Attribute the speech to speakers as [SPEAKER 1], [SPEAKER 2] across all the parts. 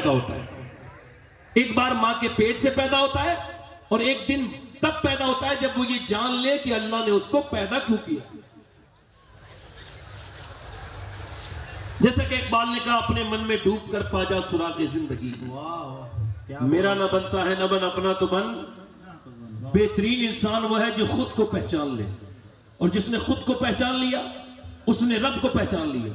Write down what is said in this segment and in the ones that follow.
[SPEAKER 1] پیدا ہوتا ہے. ایک بار ماں کے پیٹ سے پیدا ہوتا ہے اور ایک دن تب پیدا ہوتا ہے جب وہ یہ جان لے کہ اللہ نے اس کو پیدا کیوں کیا. جیسا کہ اقبال نے کہا اپنے من میں ڈوب کر پا جا سراغ زندگی. میرا نہ بنتا ہے نہ بن اپنا تو بن. بہترین انسان وہ ہے جو خود کو پہچان لے, اور جس نے خود کو پہچان لیا اس نے رب کو پہچان لیا.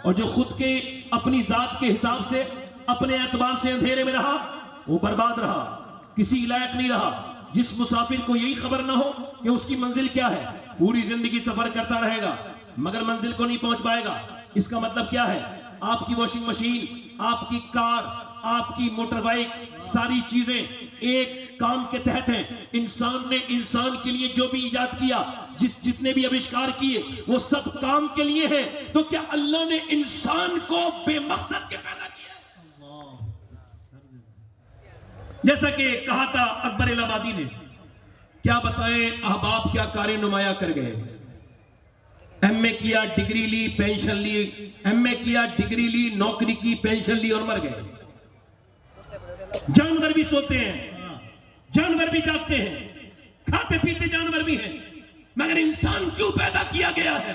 [SPEAKER 1] اور جو خود کے اپنی ذات کے حساب سے اپنے اعتبار سے اندھیرے میں رہا وہ برباد رہا, کسی لائق نہیں رہا. جس مسافر کو یہی خبر نہ ہو کہ اس کی منزل کیا ہے, پوری زندگی سفر کرتا رہے گا مگر منزل کو نہیں پہنچ پائے گا. اس کا مطلب کیا ہے؟ آپ کی واشنگ مشین, آپ کی کار, آپ کی موٹر بائک, ساری چیزیں ایک کام کے تحت ہیں. انسان نے انسان کے لیے جو بھی ایجاد کیا, جتنے بھی آوشکار کیے وہ سب کام کے لیے ہیں. تو کیا اللہ نے انسان کو بے مقصد کے پیدا کیا؟ جیسا کہ کہا تھا اکبر الہ آبادی نے, کیا بتائیں احباب کیا کاریں نمایاں کر گئے. ایم اے کیا, ڈگری لی, پینشن لی, ایم اے کیا, ڈگری لی, نوکری کی, پینشن لی اور مر گئے. جانور بھی سوتے ہیں, جانور بھی جاگتے ہیں, کھاتے پیتے جانور بھی ہیں, مگر انسان کیوں پیدا کیا گیا ہے؟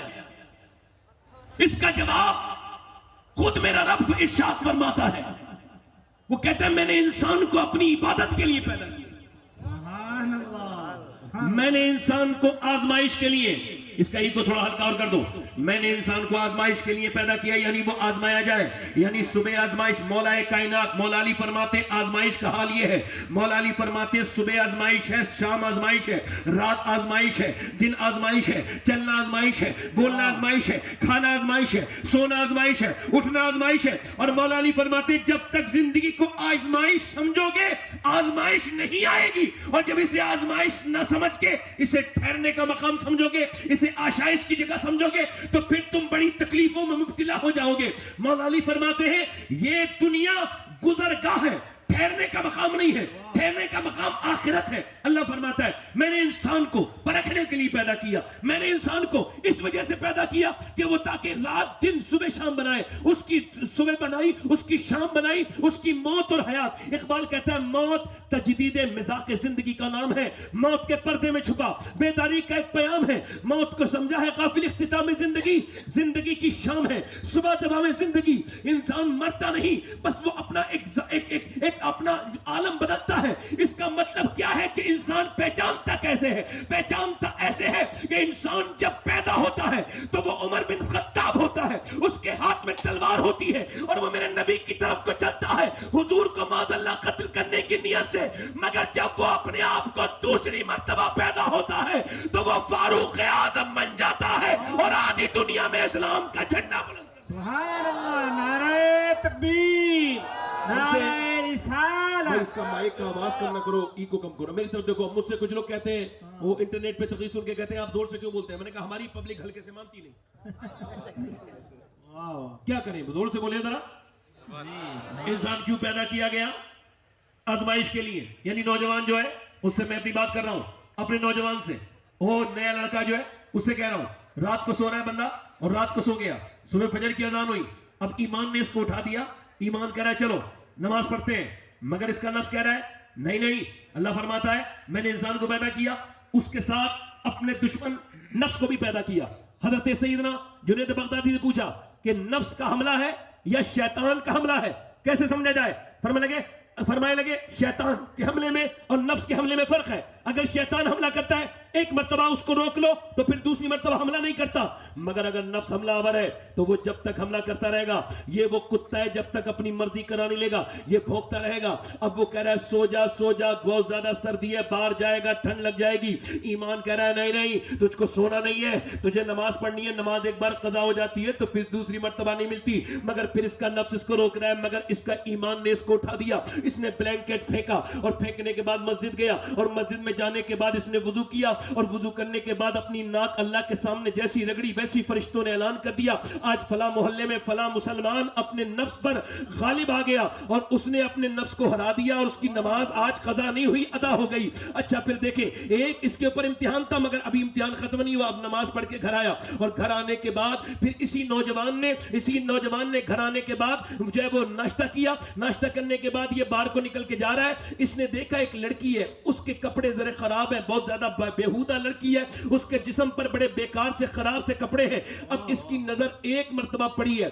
[SPEAKER 1] اس کا جواب خود میرا رب ارشاد فرماتا ہے. وہ کہتا ہے میں نے انسان کو اپنی عبادت کے لیے پیدا کیا. میں نے انسان کو آزمائش کے لیے, اس کا کو تھوڑا ہلکا اور کر دو, میں نے انسان کو آزمائش کے لیے پیدا کیا, یعنی وہ آزمایا جائے. یعنی صبح آزمائش, مولا کائنات مولا علی فرماتے آزمائش کا حال یہ ہے. مولا علی فرماتے صبح آزمائش ہے, شام آزمائش ہے, رات آزمائش ہے, دن آزمائش ہے, چلنا آزمائش ہے, بولنا آزمائش ہے, کھانا آزمائش ہے, سونا آزمائش ہے, اٹھنا آزمائش ہے. اور مولا علی فرماتے جب تک زندگی کو آزمائش سمجھو گے آزمائش نہیں آئے گی, اور جب اسے آزمائش نہ سمجھ کے اسے ٹھہرنے کا مقام سمجھو گے, اسے آشائش کی جگہ سمجھو گے, تو پھر تم بڑی تکلیفوں میں مبتلا ہو جاؤ گے. مولا علی فرماتے ہیں یہ دنیا گزرگاہ ہے, ٹھہرنے کا مقام نہیں ہے, ٹھہرنے کا مقام آخرت ہے. اللہ فرماتا ہے میں نے انسان کو پرکھنے کے لیے پیدا کیا, میں نے انسان کو اس وجہ سے پیدا کیا کہ وہ تاکہ رات دن صبح شام بنائے, اس کی صبح بنائی, اس کی شام بنائی, اس کی موت اور حیات. اقبال کہتا ہے موت تجدید مذاق زندگی کا نام ہے, موت کے پردے میں چھپا بیداری کا ایک پیام ہے. موت کو سمجھا ہے قافل اختتام زندگی, زندگی کی شام ہے, صبح دباویں زندگی. انسان مرتا نہیں, بس وہ اپنا ایک اپنا عالم بدلتا ہے. اس کا مطلب کیا ہے کہ انسان پہچانتا کیسے ہے؟ پہچانتا ایسے ہے کہ انسان جب پیدا ہوتا ہے تو وہ عمر بن خطاب ہوتا ہے, اس کے ہاتھ میں تلوار ہوتی ہے اور وہ میرے نبی کی طرف کو چلتا ہے حضور کو معاذ اللہ قتل کرنے کی نیت سے. مگر جب وہ اپنے آپ کو دوسری مرتبہ پیدا ہوتا ہے تو وہ فاروق اعظم بن جاتا ہے اور آدھی دنیا میں اسلام کا جھنڈا بلند.
[SPEAKER 2] سبحان اللہ, نعرہ تکبیر, نعرہ رسالت.
[SPEAKER 1] اس کا مائک کا آواز کم نہ کرو, ای کو کم کرو. میری طرف دیکھو, مجھ سے کچھ لوگ کہتے ہیں, وہ انٹرنیٹ پہ تقریر سن کے کہتے ہیں آپ زور سے کیوں بولتے ہیں. میں نے کہا ہماری پبلک ہلکے سے مانتی نہیں. کیا کریں, زور سے بولے ذرا. انسان کیوں پیدا کیا گیا؟ آزمائش کے لیے. یعنی نوجوان جو ہے اس سے میں اپنی بات کر رہا ہوں, اپنے نوجوان سے. وہ نیا لڑکا جو ہے اس سے کہہ رہا ہوں, رات کو سو رہا ہے بندہ اور رات کو سو گیا, صبح فجر کی اذان ہوئی, اب ایمان نے اس کو اٹھا دیا, ایمان کہہ رہا ہے چلو نماز پڑھتے ہیں, مگر اس کا نفس کہہ رہا ہے نہیں نہیں. اللہ فرماتا ہے میں نے انسان کو پیدا کیا, اس کے ساتھ اپنے دشمن نفس کو بھی پیدا کیا. حضرت سیدنا جنید بغدادی سے پوچھا کہ نفس کا حملہ ہے یا شیطان کا حملہ ہے, کیسے سمجھا جائے؟ فرمائے لگے شیطان کے حملے میں اور نفس کے حملے میں فرق ہے. اگر شیطان حملہ کرتا ہے ایک مرتبہ اس کو روک لو تو پھر دوسری مرتبہ حملہ نہیں کرتا, مگر اگر نفس حملہ آور ہے تو وہ جب تک حملہ کرتا رہے گا. یہ وہ کتا ہے جب تک اپنی مرضی کرانے لے گا یہ بھونکتا رہے گا. اب وہ کہہ رہا ہے سو جا بہت زیادہ سردی ہے, باہر جائے گا ٹھنڈ لگ جائے گی. ایمان کہہ رہا ہے نہیں تجھ کو سونا نہیں ہے, تجھے نماز پڑھنی ہے, نماز ایک بار قضا ہو جاتی ہے تو پھر دوسری مرتبہ نہیں ملتی. مگر پھر اس کا نفس اس کو روک رہا ہے, مگر اس کا ایمان نے اس کو اٹھا دیا. اس نے بلینکٹ پھینکا اور پھینکنے کے بعد مسجد گیا, اور مسجد میں جانے کے بعد اس نے وضو کیا اور وضو کرنے کے بعد اپنی ناک اللہ کے سامنے جیسی رگڑی ویسی فرشتوں نے اعلان کر دیا آج فلاں محلے میں فلاں مسلمان اپنے نفس پر غالب آ گیا اور اس نے اپنے نفس کو ہرا دیا اور اس کی نماز آج قضا نہیں ہوئی ادا ہو گئی. اچھا پھر دیکھیں ایک اس کے اوپر امتحان تھا مگر ابھی امتحان ختم نہیں ہوا. اب نماز پڑھ کے گھر آیا اور گھر آنے کے بعد پھر اسی نوجوان نے گھر آنے کے بعد جو ہے وہ ناشتہ کیا. ناشتہ کرنے کے بعد یہ باہر کو نکل کے جا رہا ہے. اس نے دیکھا ایک لڑکی ہے اس کے کپڑے ذرا خراب ہیں بہت زیادہ بےہودہ لڑکی ہے اس کے جسم پر بڑے بیکار سے خراب سے کپڑے ہیں. اب اس کی نظر ایک مرتبہ پڑی ہے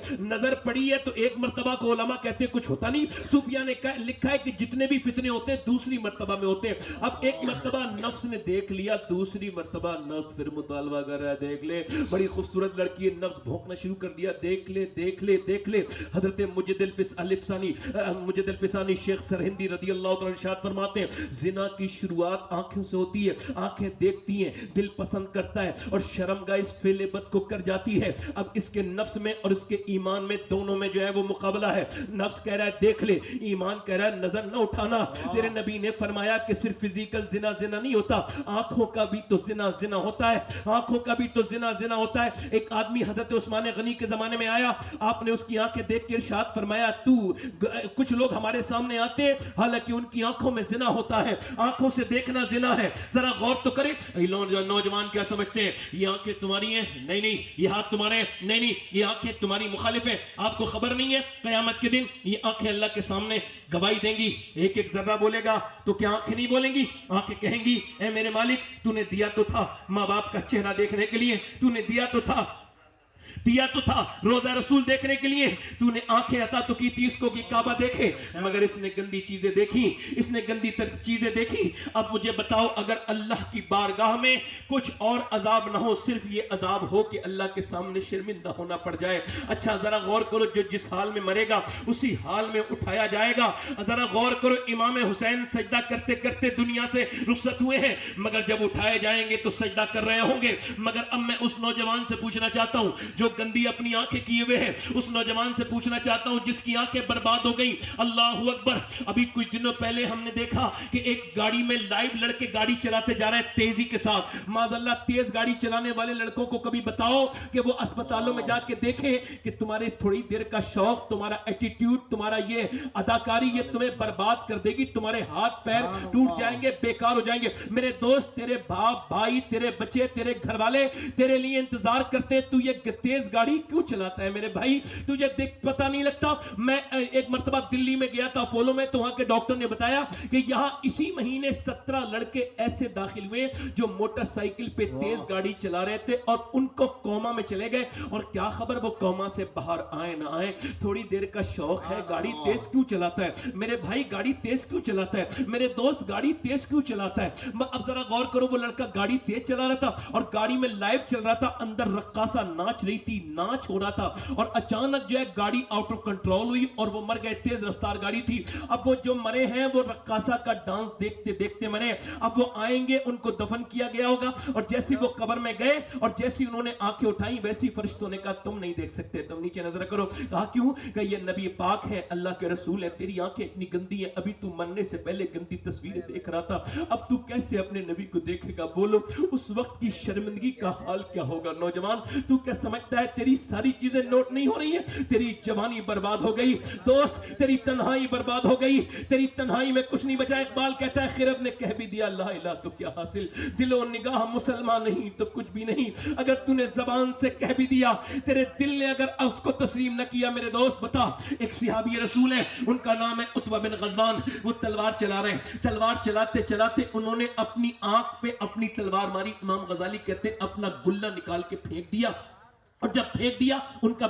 [SPEAKER 1] تو ایک مرتبہ کو علماء کہتے ہیں کچھ ہوتا نہیں. صوفیاء نے لکھا ہے کہ جتنے بھی فتنے ہوتے ہیں دوسری مرتبہ میں ہوتے ہیں. اب ایک مرتبہ نفس نے دیکھ لیا دوسری مرتبہ نفس پھر مطالبہ کر رہا ہے دیکھ لے بڑی خوبصورت لڑکی ہے. نفس بھونکنا شروع کر دیا دیکھ لے. حضرت مجد الفسانی شیخ سرہندی رضی اللہ تعالیٰ ارشاد فرماتے ہیں زنا کی شروعات آنکھوں سے ہوتی ہے. آنکھیں دیکھتی ہیں دل پسند کرتا ہے اور شرمگاہ اس فعل بد کو کر جاتی ہے. اب اس کے نفس میں اور اس کے ایمان میں دونوں میں جو ہے وہ مقابلہ ہے. نفس کہہ رہا ہے دیکھ لے ایمان کہہ رہا ہے نظر نہ اٹھانا. تیرے نبی نے فرمایا کہ صرف فزیکل زنا نہیں ہوتا آنکھوں کا بھی تو زنا ہوتا ہے. ایک آدمی حضرت عثمان غنی کے زمانے میں آیا آپ نے اس کی آنکھیں دیکھ کے ارشاد فرمایا کچھ لوگ ہمارے سامنے آتے ہیں حالانکہ ان کی آنکھوں میں زنا ہوتا ہے. آنکھوں سے دیکھنا زنا ہے. ذرا غور تو کریں نوجوان کیا سمجھتے ہیں یہ آنکھیں تمہاری ہیں نہیں یہ ہاتھ تمہارے ہیں نہیں یہ آنکھیں تمہاری مخالف ہیں. آپ کو خبر نہیں ہے قیامت کے دن یہ آنکھیں اللہ کے سامنے گواہی دیں گی. ایک ذرہ بولے گا تو کیا آنکھیں نہیں بولیں گی؟ آنکھیں کہیں گی اے میرے مالک تو نے دیا تو تھا ماں باپ کا چہرہ دیکھنے کے لیے تو نے دیا تو تھا روزہ رسول دیکھنے کے لیے تو نے آنکھیں عطا تو کی تھی اس کو کہ کعبہ دیکھے مگر اس نے گندی چیزیں دیکھی. اب مجھے بتاؤ اگر اللہ کی بارگاہ میں کچھ اور عذاب نہ ہو صرف یہ عذاب ہو کہ اللہ کے سامنے شرمندہ ہونا پڑ جائے. اچھا ذرا غور کرو جو جس حال میں مرے گا اسی حال میں اٹھایا جائے گا. ذرا غور کرو امام حسین سجدہ کرتے کرتے دنیا سے رخصت ہوئے ہیں مگر جب اٹھائے جائیں گے تو سجدہ کر رہے ہوں گے. مگر اب میں اس نوجوان سے پوچھنا چاہتا ہوں جو گندی اپنی آنکھیں کیے ہوئے ہیں اس نوجوان سے پوچھنا چاہتا ہوں جس کی آنکھیں برباد ہو گئی. اللہ اکبر. ابھی کچھ دنوں پہلے ہم نے دیکھا کہ ایک گاڑی میں لائیو لڑکے گاڑی چلاتے جا رہے ہیں تیزی کے ساتھ. معاذ اللہ تیز گاڑی چلانے والے لڑکوں کو کبھی بتاؤ کہ وہ اسپتالوں میں جا کے دیکھیں کہ تمہارے تھوڑی دیر کا شوق تمہارا ایٹیٹیوڈ تمہارا یہ اداکاری یہ تمہیں برباد کر دے گی. تمہارے ہاتھ پیر ٹوٹ جائیں گے بیکار ہو جائیں گے. میرے دوست تیرے باپ بھائی تیرے بچے تیرے گھر والے تیرے لیے انتظار کرتے ہیں. تو یہ تیز گاڑی کیوں چلاتا ہے میرے بھائی؟ تجھے پتہ نہیں لگتا؟ میں ایک مرتبہ دلی میں گیا تھا اپولو میں تو وہاں کے ڈاکٹر نے بتایا کہ یہاں اسی مہینے 17 لڑکے ایسے داخل ہوئے جو موٹر سائیکل پہ تیز گاڑی چلا رہے تھے اور ان کو کوما میں چلے گئے. اور کیا خبر وہ کوما سے باہر آئے نہ آئے. تھوڑی دیر کا شوق ہے گاڑی تیز کیوں چلاتا ہے میرے بھائی؟ گاڑی تیز کیوں چلاتا ہے میرے دوست؟ گاڑی تیز کیوں چلاتا ہے؟ اب ذرا غور کرو وہ لڑکا گاڑی تیز چلا رہا تھا اور گاڑی میں لائیو چل رہا تھا اندر رقاصہ ناچ رہی تھی ناچ ہو رہا تھا اور اچانک جو ہے گاڑی آؤٹ آف کنٹرول ہوئی اور وہ مر گئے. تیز رفتار گاڑی تھی. اب وہ جو مرے ہیں وہ رقاصہ کا ڈانس دیکھتے دیکھتے مرے. اب وہ آئیں گے ان کو دفن کیا گیا ہوگا اور جیسی وہ قبر میں گئے اور جیسی انہوں نے آنکھیں اٹھائیں ویسی فرشتوں نے کہا تم نہیں دیکھ سکتے تم نیچے نظر کرو. کہا کیوں؟ کہ یہ نبی پاک ہے اللہ کے رسول ہے. تیری آنکھیں اتنی گندی ہیں ابھی تو مرنے سے پہلے گندی تصویریں دیکھ رہا تھا اب تو کیسے اپنے نبی کو دیکھے گا؟ بولو اس وقت کی شرمندگی کا حال کیا ہوگا؟ نوجوان تو کیا سمجھتا ہے تیری ساری چیزیں نوٹ نہیں ہو رہی ہیں؟ تیری جوانی برباد ہو گئی دوست. تیری تنہائی برباد ہو گئی. تیری تنہائی میں کچھ نہیں بچا. اقبال کہتا ہے خرد نے کہہ بھی دیا لا الہ تو کیا حاصل. دل و نگاہ مسلمان نہیں تو کچھ بھی نہیں. اگر تو نے زبان سے کہہ بھی دیا تیرے دل نے اگر اس کو تسلیم نہ کیا میرے دوست بتا. ایک صحابی رسول ہے ان کا نام ہے عتبہ بن غزوان. وہ تلوار چلا رہے ہیں. تلوار چلاتے چلاتے انہوں نے اپنی آنکھ پہ اپنی تلوار ماری. امام غزالی کہتے اپنا گلہ نکال کے پھینک دیا اور جب پھینک دیا ان کا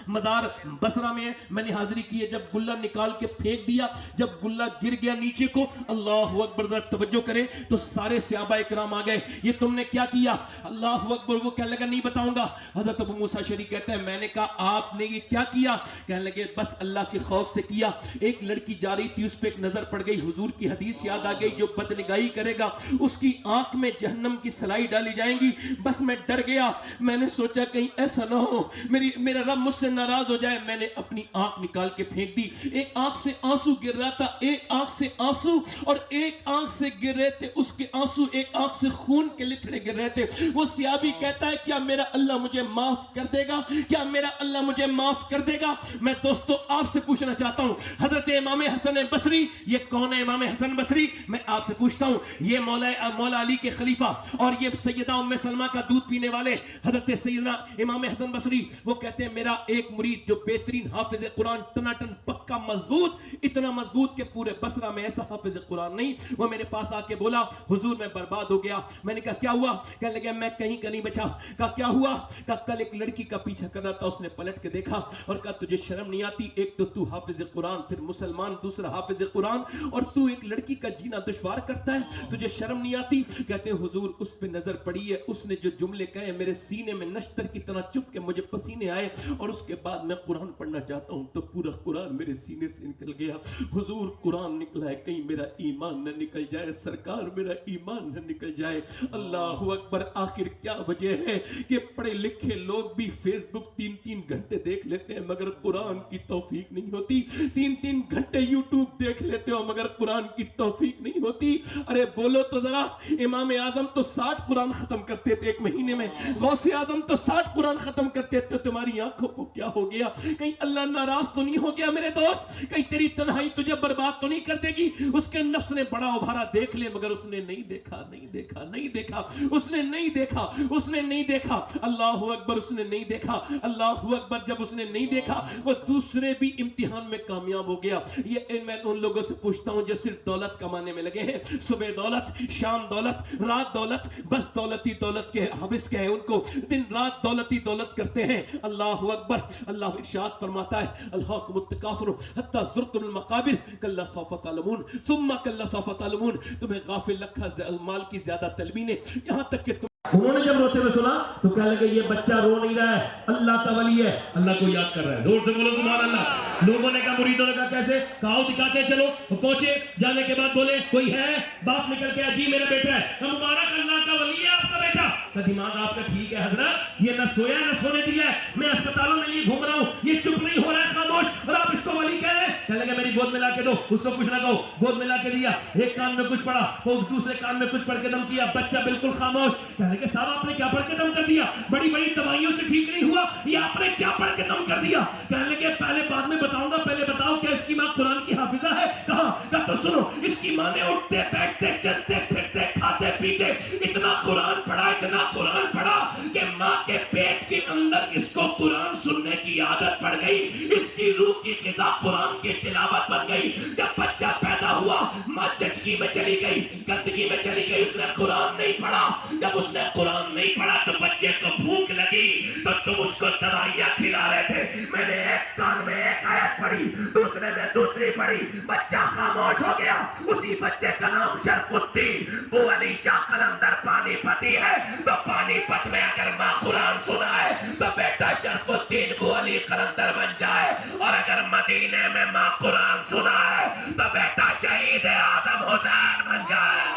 [SPEAKER 1] مزار بصرہ میں ہے میں نے حاضری کی ہے. جب گلہ نکال کے پھینک دیا جب گلہ گر گیا نیچے کو اللہ اکبر ذرا توجہ کرے تو سارے صحابہ اکرام آ گئے. یہ تم نے کیا کیا؟ اللہ اکبر. وہ کہنے لگا نہیں بتاؤں گا. حضرت ابو موسیٰ اشعری کہتے ہیں میں نے کہا آپ نے یہ کیا کیا؟ کہنے لگے بس اللہ کے خوف سے کیا. ایک لڑکی جا رہی تھی اس پہ ایک نظر پڑ گئی. حضور کی حدیث یاد آ گئی جو بدنگاہی کرے گا اس کی آنکھ میں جہنم کی سلائی ڈالی جائیں گی. بس میں ڈر گیا. میں نے سوچا کہیں ایسا نہ ہو میرا رب مجھ سے ناراض ہو جائے. میں نے اپنی آنکھ نکال کے پھینک دی. ایک آنکھ سے آنسو گر رہا تھا, ایک آنکھ سے آنسو, اور ایک آنکھ سے گر رہے تھے اس کے آنسو, ایک آنکھ سے خون کے لتڑے گر رہے تھے. وہ صحابی کہتا ہے کیا میرا اللہ مجھے معاف کر دے گا, کیا میرا اللہ مجھے معاف کر دے گا؟ میں دوستو آپ سے پوچھنا چاہتا ہوں, حضرت امام حسن بصری, یہ کون ہے امام حسن بصری؟ میں آپ سے پوچھتا ہوں, یہ مولا علی کے خلیفہ اور یہ سیدہ ام سلمہ کا دودھ پینے والے حضرت سیدنا امام حسن بصری, وہ کہتے ہیں میرا ایک مرید جو بہترین حافظ قرآن, ٹناٹن پکا مضبوط, اتنا مضبوط کہ پورے بصرہ میں ایسا حافظ قرآن نہیں, وہ میرے پاس آ کے بولا حضور میں برباد ہو گیا. میں نے کہا کیا ہوا؟ کہنے لگے میں کہیں کا نہیں بچا. کہا کیا ہوا؟ کہا کل ایک لڑکی کا پیچھا کر رہا تھا, اس نے پلٹ کے دیکھا اور کہا تجھے شرم نہیں آتی, ایک تو حافظ قرآن, پھر مسلمان, دوسرا حافظ قرآن, اور تو ایک لڑکی کا جینا دشوار کرتا ہے, تجھے شرم نہیں آتی؟ کہتے ہیں حضور اس پہ نظر پڑی ہے, اس نے جو جملے کہے میرے سینے میں نشتر کی طرح چپ کے مجھے پسینے آئے, اور اس کے بعد میں قرآن پڑھنا چاہتا ہوں تو پورا قرآن میرے سینے سے نکل گیا. حضور قرآن نکلا ہے, کہیں میرا ایمان نہ نکل جائے, سرکار میرا ایمان نہ نکل جائے. اللہ اکبر. آخر کیا وجہ ہے کہ پڑھے لکھے لوگ بھی فیس بک 3-3 گھنٹے دیکھ لیتے ہیں مگر قرآن کی توفیق نہیں ہوتی, 3-3 گھنٹے یوٹیوب دیکھ لیتے ہو مگر قرآن کی توفیق نہیں ہوتی. ارے بولو تو ذرا, امام اعظم تو 60 قرآن ختم کرتے تھے ایک مہینے میں, غوث اعظم تو 60 قرآن ختم کرتے تھے. تمہاری آنکھوں کو کیا ہو گیا؟ کہیں اللہ ناراض تو نہیں ہو گیا میرے دوست؟ کہیں تیری تنہائی تجھے برباد تو نہیں کر دے گی؟ اس کے نفس نے بڑا ابھارا دیکھ لے مگر اس نے نہیں دیکھا, نہیں دیکھا, نہیں دیکھا, اس نے نہیں دیکھا, اس نے نہیں دیکھا. اللہ اکبر. اس نے نہیں دیکھا. اللہ اکبر. جب اس نے نہیں دیکھا وہ دوسرے بھی امتحان میں کامیاب ہو گیا. یہ میں ان لوگوں سے پوچھتا ہوں جو صرف دولت کمانے میں لگے ہیں, صبح دولت, شام دولت, رات دولت, بس دولت ہی دولت کے حبس کے ہیں, ان کو دن رات دولت ہی دولت کرتے ہیں. اللہ اکبر. اللہ ارشاد فرماتا ہے الہاکم التکاثر حتی زرتم المقابر کلا سوف تعلمون ثم کلا سوف تعلمون. تمہیں غافل رکھا مال کی زیادہ طلبی نے, یہاں تک کہ انہوں نے جب روتے ہوئے سنا تو کہنے لگے یہ بچہ رو نہیں رہا ہے, اللہ کا ولی ہے, اللہ کو یاد کر رہا ہے. زور سے بولو سبحان اللہ. لوگوں نے کہا, مریدوں نے کہا کیسے؟ کہاؤ دکھاتے, چلو پہنچے, جانے کے بعد بولے کوئی ہے؟ باپ نکل کے جی میرا بیٹا ہے. کہا مبارک, اللہ کا ولی ہے آپ کا بیٹا. کہا دماغ آپ کا ٹھیک ہے حضرت, یہ نہ سویا نہ سونے دیا ہے, میں اسپتالوں میں لیے گھوم رہا ہوں, یہ چپ نہیں ہو رہا ہے, خاموش, اور آپ اس کو ولی کہہ رہے ہیں. کہنے لگے میری گود میں لا کے دو, اس کو کچھ نہ کہو. گود میں لا کے دیا, ایک کان میں کچھ پڑھا, وہ دوسرے کان میں کچھ پڑھ کے دم کیا, بچہ بالکل خاموش. کہنے لگے صاحب آپ نے کیا پڑھ کے دم کر دیا؟ بڑی بڑی دوائیوں سے ٹھیک نہیں ہوا, یہ آپ نے کیا پڑھ کے دم کر دیا؟ کہنے لگے پہلے بعد میں بتاؤں گا, پہلے بتاؤ کیا اس کی ماں قرآن کی حافظہ ہے؟ کہا تو سنو, اس کی ماں نے اٹھتے بیٹھتے چلتے پھرتے کھاتے پیتے اتنا قرآن پڑھا, اتنا قرآن پڑھا کہ ماں کے پیٹ کے اندر اس کو قرآن سننے کی عادت پڑ گئی, اس کی روح کی غذا قرآن کی تلاوت بن گئی. جب بچہ پیدا ہوا ماں چچکی میں چلی گئی, گندگی میں چلی گئی, اس نے قرآن نہیں پڑھا. جب اس نے قرآن نہیں پڑھا تو بچے کو بھوک لگی تو تم اس کو دوائیاں کھلا رہے تھے. میں نے ایک کان میں ایک آیت پڑھی, دوسرے میں دوسری پڑھی, بچہ خاموش ہو گیا. اسی بچے کا نام شرف الدین بو علی شاہ قلندر پانی پتی ہے. تو پانی پت میں اگر ماں قرآن سنا ہے تو بیٹا شرف الدین بو علی قلندر بن جائے, اور اگر مدینے میں ماں قرآن سنا ہے تو بیٹا شہید آدم حسین بن جائے.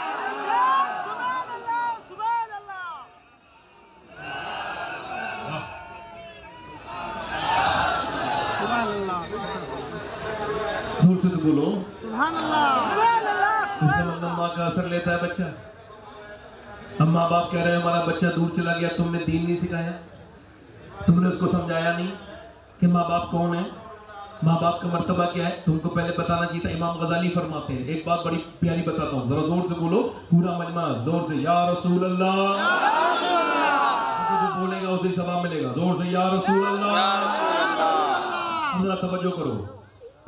[SPEAKER 1] دور سے تو بولو سبحان اللہ. اس کا مطلب ماں کا اثر لیتا ہے بچہ. اب ماں باپ کہہ رہے ہیں ہمارا بچہ دور چلا گیا, تم نے دین نہیں سکھایا, تم نے اس کو سمجھایا نہیں کہ ماں باپ کون ہے, ماں باپ کا مرتبہ کیا ہے, تم کو پہلے بتانا چاہیے تھا. امام غزالی فرماتے ہیں, ایک بات بڑی پیاری بتاتا ہوں, ذرا زور سے بولو پورا مجمع, زور سے یا رسول اللہ. جو بولے گا اسے ثواب ملے گا. زور سے یا رسول اللہ. ذرا توجہ کرو,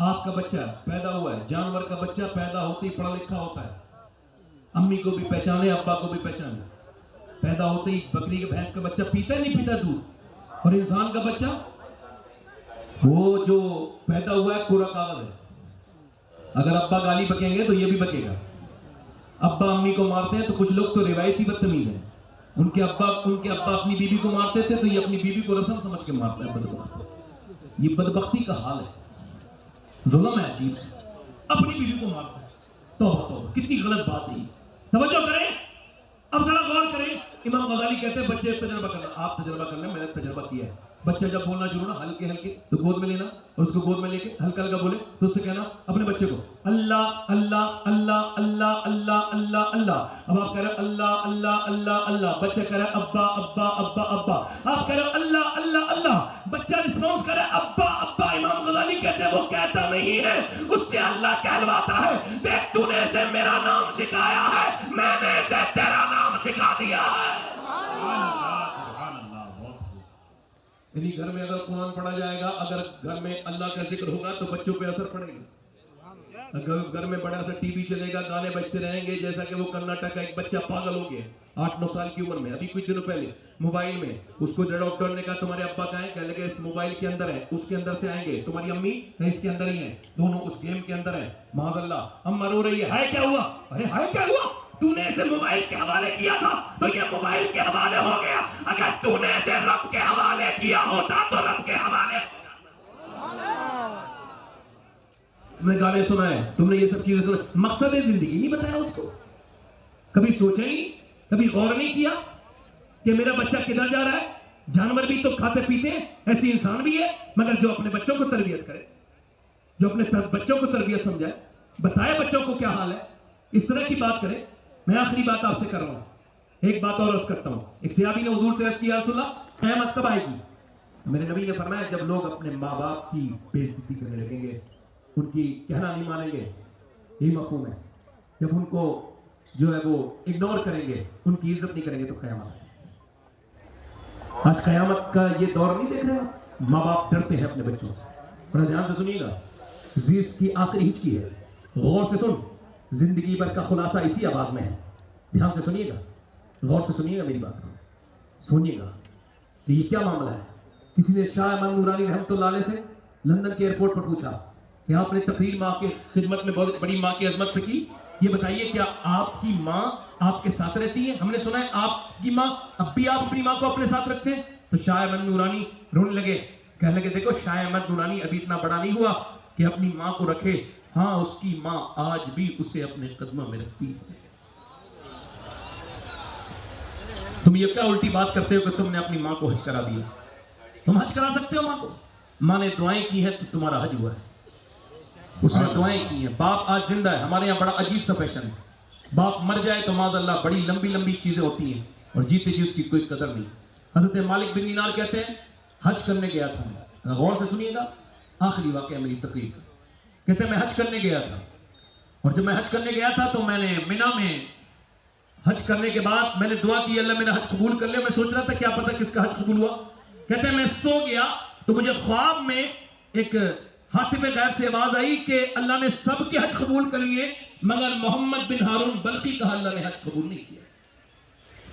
[SPEAKER 1] آپ کا بچہ پیدا ہوا ہے, جانور کا بچہ پیدا ہوتے ہی پڑھا لکھا ہوتا ہے, امی کو بھی پہچانے, ابا کو بھی پہچانے. پیدا ہوتے ہی بکری کے بھینس کا بچہ پیتا نہیں پیتا دودھ, اور انسان کا بچہ وہ جو پیدا ہوا ہے کوڑا کاغذ ہے. اگر ابا گالی بکیں گے تو یہ بھی بکے گا. ابا امی کو مارتے ہیں تو کچھ لوگ تو روایتی بدتمیز ہیں, ان کے ابا اپنی بیوی کو مارتے تھے تو یہ اپنی بیوی کو رسم سمجھ کے مارتا ہے. بدبخت, یہ بدبختی کا حال ہے, ظلم ہے عجیب سے, اپنی بیوی کو مارتا ہے. توبہ توبہ, کتنی غلط بات ہے. توجہ کریں, اب ذرا غور کریں. امام غزالی کہتے ہیں بچے تجربہ کرنا، آپ تجربہ کرنا، میں نے تجربہ کیا ہے. بچہ جب بولنا شروع نا ہلکے ہلکے تو گود میں لینا اور اس کو گود میں لے کے ہلکا ہلکا بولے تو اس سے کہنا اپنے بچے کو اللہ اللہ اللہ اللہ اللہ اللہ اللہ. اب آپ کہہ رہے اللہ اللہ اللہ اللہ، بچہ کہہ رہا ہے ابا ابا ابا ابا. آپ کہہ رہے اللہ اللہ اللہ، بچہ رسپانس کر رہا ہے ابا ابا. امام غزالی کہتے ہیں وہ کہتا نہیں ہے، اس سے اللہ کہلواتا ہے. دیکھ تو نے اسے میرا نام سکھایا ہے، میں نے اسے تیرا نام سکھا دیا ہے. یعنی گھر میں اگر قرآن پڑھا جائے گا، اگر گھر میں اللہ کا ذکر ہوگا تو بچوں پہ اثر پڑے گا. اگر گھر میں بڑا سا ٹی وی چلے گا، گانے بجتے رہیں گے، جیسا کہ وہ کرناٹک کا ایک بچہ پاگل ہو گیا 8-9 سال کی عمر میں، ابھی کچھ دنوں پہلے موبائل میں اس کو ڈاکٹر نے کہا تمہارے ابا کہاں ہیں؟ کہنے لگے اس موبائل کے اندر ہے، اس کے اندر سے آئیں گے. تمہاری امی ہے اس کے اندر ہی ہیں، دونوں اس گیم کے اندر ہیں. معاذ اللہ. اما رو رہی ہے کیا ہوا؟ ارے ہائے کیا ہوا؟ تو نے اسے موبائل کے حوالے کیا تھا تو یہ موبائل کے حوالے ہو گیا. اگر تو نے اسے رب کے حوالے کیا ہوتا تو رب کے حوالے ہوتا. تم نے گانے سنا ہے، تم نے یہ سب چیزیں سنا، مقصد زندگی نہیں بتایا اس کو. کبھی سوچے نہیں، کبھی غور نہیں کیا کہ میرا بچہ کدھر جا رہا ہے. جانور بھی تو کھاتے پیتے ہیں، ایسی انسان بھی ہے، مگر جو اپنے بچوں کو تربیت کرے، جو اپنے بچوں کو تربیت سمجھائے، بتائے بچوں کو کیا حال ہے، اس طرح کی بات کرے. میں آخری بات آپ سے کر رہا ہوں، ایک بات اور عرض کرتا ہوں. ایک صحابی نے حضور سے عرض کیا رسول اللہ قیامت کب آئے گی؟ میرے نبی نے فرمایا جب لوگ اپنے ماں باپ کی بے عزتی کرنے لگیں گے، ان کی کہنا نہیں مانیں گے. یہی مفہوم ہے. جب ان کو جو ہے وہ اگنور کریں گے، ان کی عزت نہیں کریں گے تو قیامت آئے گی. آج قیامت کا یہ دور نہیں دیکھ رہے آپ؟ ماں باپ ڈرتے ہیں اپنے بچوں سے. بڑا دھیان سے سنیے گا، زیس کی آخری ہچکی ہے، غور سے سن. زندگی بھر کا خلاصہ اسی آواز میں ہے. دھیان سے سنیے گا، غور سے سنیے گا میری بات کو، سنیے گا. یہ کیا معاملہ ہے؟ کسی نے شاہ احمد نورانی رحمۃ اللہ علیہ سے لندن کے ایئرپورٹ پر پوچھا کہ آپ نے تقریر ماں کے خدمت میں بہت بڑی ماں کی عظمت پہ کی، یہ بتائیے کیا آپ کی ماں آپ کے ساتھ رہتی ہے؟ ہم نے سنا ہے آپ کی ماں، اب بھی آپ اپنی ماں کو اپنے ساتھ رکھتے ہیں. تو شاہ احمد نورانی رونے لگے، کہنے لگے دیکھو شاہ احمد نورانی ابھی اتنا بڑا نہیں ہوا کہ اپنی ماں کو رکھے. ہاں اس کی ماں آج بھی اسے اپنے قدموں میں رکھتی ہے. تم یہ کیا الٹی بات کرتے ہو کہ تم نے اپنی ماں کو حج کرا دیا؟ تم حج کرا سکتے ہو ماں کو؟ ماں نے دعائیں کی ہیں تو تمہارا حج ہوا ہے، اس نے دعائیں کی ہیں. باپ آج زندہ ہے. ہمارے یہاں بڑا عجیب سا فیشن ہے، باپ مر جائے تو معاذ اللہ بڑی لمبی لمبی چیزیں ہوتی ہیں اور جیتے جی اس کی کوئی قدر نہیں. حضرت مالک بن دینار کہتے ہیں حج کرنے گیا تھا میں. غور سے سنیے گا، آخری واقعہ میری تقریر کا. کہتے ہیں میں حج کرنے گیا تھا، اور جب میں حج کرنے گیا تھا تو میں نے مینا میں حج کرنے کے بعد میں نے دعا کی اللہ میرا حج قبول کر لے. میں سوچ رہا تھا کیا پتہ کس کا حج قبول ہوا. کہتے ہیں میں سو گیا تو مجھے خواب میں ایک حاطب غیب سے آواز آئی کہ اللہ نے سب کے حج قبول کر لیے مگر محمد بن ہارون بلخی کا اللہ نے حج قبول نہیں کیا.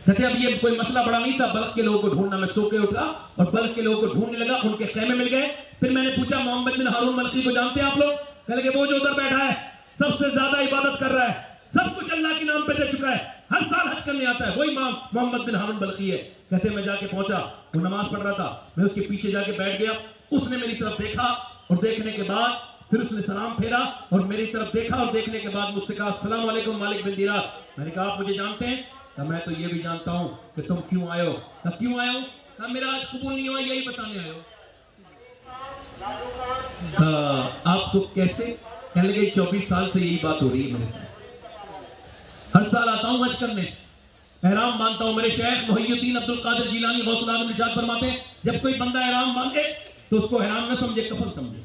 [SPEAKER 1] کہتے ہیں اب یہ کوئی مسئلہ بڑا نہیں تھا بلخ کے لوگوں کو ڈھونڈنا. میں سو کے اٹھا اور بلخ کے لوگوں کو ڈھونڈنے لگا، ان کے خیمے مل گئے. پھر میں نے پوچھا محمد بن ہارون بلخی کو جانتے ہیں آپ لوگ؟ کہنے لگے وہ جو ادھر بیٹھا ہے سب سے زیادہ عبادت کر رہا ہے، سب کچھ اللہ کے نام پہ دے چکا ہے، ہر سال حج کرنے آتا ہے، وہی امام محمد بن ہارون بلخی ہے. کہتے ہیں میں جا کے پہنچا، وہ نماز پڑھ رہا تھا، میں اس کے پیچھے جا کے بیٹھ گیا. اس نے میری طرف دیکھا اور دیکھنے کے بعد پھر اس نے سلام پھیرا اور میری طرف دیکھا اور دیکھنے کے بعد مجھ سے کہا السلام علیکم مالک بن دینار. میں نے کہا آپ مجھے جانتے ہیں؟ کہا میں تو یہ بھی جانتا ہوں کہ تم کیوں آئے ہو. کہا کیوں آئے ہو؟ کہا میرا آج قبول نہیں ہوا، یہی بتانے آئے ہو. آپ کو کیسے؟ کہنے لگے 24 سال سے یہی بات ہو رہی ہے میرے ساتھ، ہر سال آتا ہوں حج کرنے، احرام باندھتا ہوں. میرے شیخ محی الدین عبد القادر جیلانی غوث العظم ارشاد فرماتے ہیں جب کوئی بندہ احرام باندھے تو اس کو احرام نہ سمجھے، کفن سمجھے.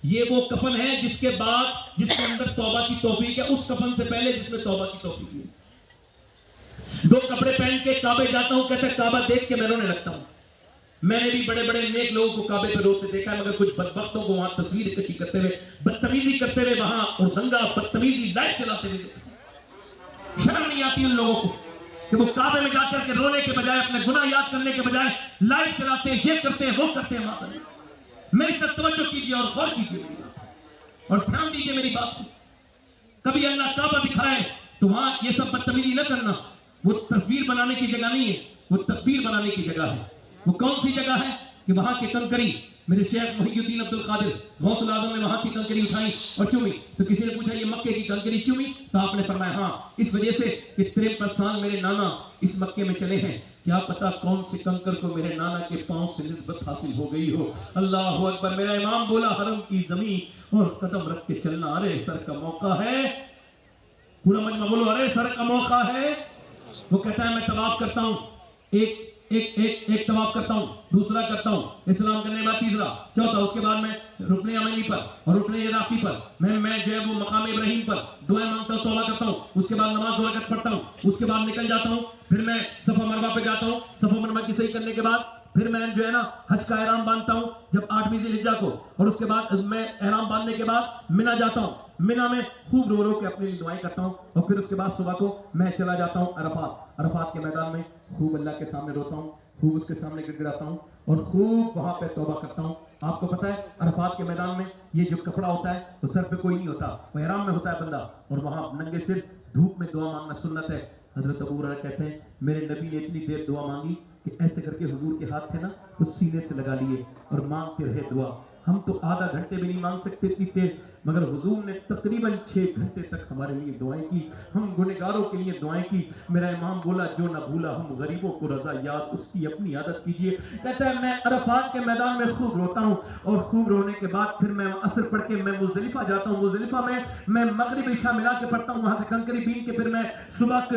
[SPEAKER 1] یہ وہ کفن ہے جس کے بعد جس کے اندر توبہ کی توفیق ہے، اس کفن سے پہلے جس میں توبہ کی توفیق ہے. 2 کپڑے پہن کے کعبے جاتا ہوں، کہتے ہیں کعبہ دیکھ کے میں رونے لگتا ہوں. میں نے بھی بڑے بڑے نیک لوگوں کو کعبے پہ روتے دیکھا ہے، مگر کچھ بدبختوں کو وہاں تصویر کشی کرتے ہوئے، بدتمیزی کرتے ہوئے وہاں اور دنگا بدتمیزی لائٹ چلاتے ہوئے دیکھا. شرم نہیں آتی ان لوگوں کو کہ وہ کعبے میں جا کر کے رونے کے بجائے، اپنے گناہ یاد کرنے کے بجائے لائٹ چلاتے ہیں، یہ کرتے ہیں وہ کرتے ہیں. معذرت میری طرف توجہ کیجیے اور غور کیجیے میری بات اور دھیان دیجیے میری بات کو. کبھی اللہ کعبہ دکھائے تو وہاں یہ سب بدتمیزی نہ کرنا. وہ تصویر بنانے کی جگہ نہیں ہے، وہ تقدیر بنانے کی جگہ ہے. وہ کون سی جگہ ہے کہ وہاں کے کنکری میرے شیخ محی الدین عبد القادر غوث العظم نے وہاں کی کنکری اٹھائی اور چومی. تو کسی نے پوچھا یہ مکے کی کنکری چومی؟ تو آپ نے فرمایا ہاں، اس وجہ سے کہ 53 سال میرے نانا اس مکے میں چلے ہیں، کیا پتا کون سے کنکر کو میرے نانا کے پاؤں سے نسبت حاصل ہو گئی ہو. اللہ اکبر. میرا امام بولا حرم کی زمین اور قدم رکھ کے چلنا، ارے سر کا موقع ہے. پورا مجمع بولو ارے سر کا موقع ہے. وہ کہتا ہے میں طواف کرتا ہوں، ایک طواف کرتا ہوں، دوسرا کرتا ہوں، اسلام کرنے کے بعد تیسرا، چوتھا، اس کے بعد میں رکن یمانی پر اور رکن عراقی پر میں جو ہے وہ مقام ابراہیم پر دعائیں مانگتا ہوں، توبہ کرتا ہوں، اس کے بعد نماز 2 رکعت پڑھتا ہوں، اس کے بعد نکل جاتا ہوں، پھر میں صفا مروہ پہ جاتا ہوں، صفا مروہ کی صحیح کرنے کے بعد پھر میں جو ہے نا حج کا احرام باندھتا ہوں جب 8ویں ذی الحجہ کو، اور اس کے بعد میں احرام باندھنے کے بعد منا جاتا ہوں. منا میں خوب رو رو کے اپنے لیے دعائیں کرتا ہوں، اور پھر اس کے بعد صبح کو میں چلا جاتا ہوں عرفات کے میدان میں، خوب اللہ کے سامنے روتا ہوں، خوب اس کے سامنے گڑ گڑاتا ہوں، اور خوب وہاں پہ توبہ کرتا ہوں. آپ کو پتا ہے عرفات کے میدان میں یہ جو کپڑا ہوتا ہے وہ سر پہ کوئی نہیں ہوتا، وہ احرام میں ہوتا ہے بندہ، اور وہاں ننگے سر دھوپ میں دعا مانگنا سنت ہے. حضرت ابو ہریرہ کہتے ہیں میرے نبی نے اتنی دیر دعا مانگی کہ ایسے کر کے حضور کے ہاتھ تھے نا تو سینے سے لگا لیے اور مانگتے رہے دعا. ہم تو آدھا گھنٹے بھی نہیں مانگ سکتے اتنی تیز، مگر حضور نے تقریباً 6 گھنٹے تک ہمارے لیے دعائیں کی، ہم گنہگاروں کے لیے دعائیں کی. میرا امام بولا جو نہ بھولا ہم غریبوں کو رضا یاد، اس کی اپنی عادت کیجئے. کہتا ہے میں عرفات کے میدان میں خوب روتا ہوں، اور خوب رونے کے بعد پھر میں عصر پڑھ کے میں مزدلفہ جاتا ہوں. مزدلفہ میں مغرب عشاء ملا کے پڑھتا ہوں، وہاں سے کنکری بین کے پھر میں صبح کے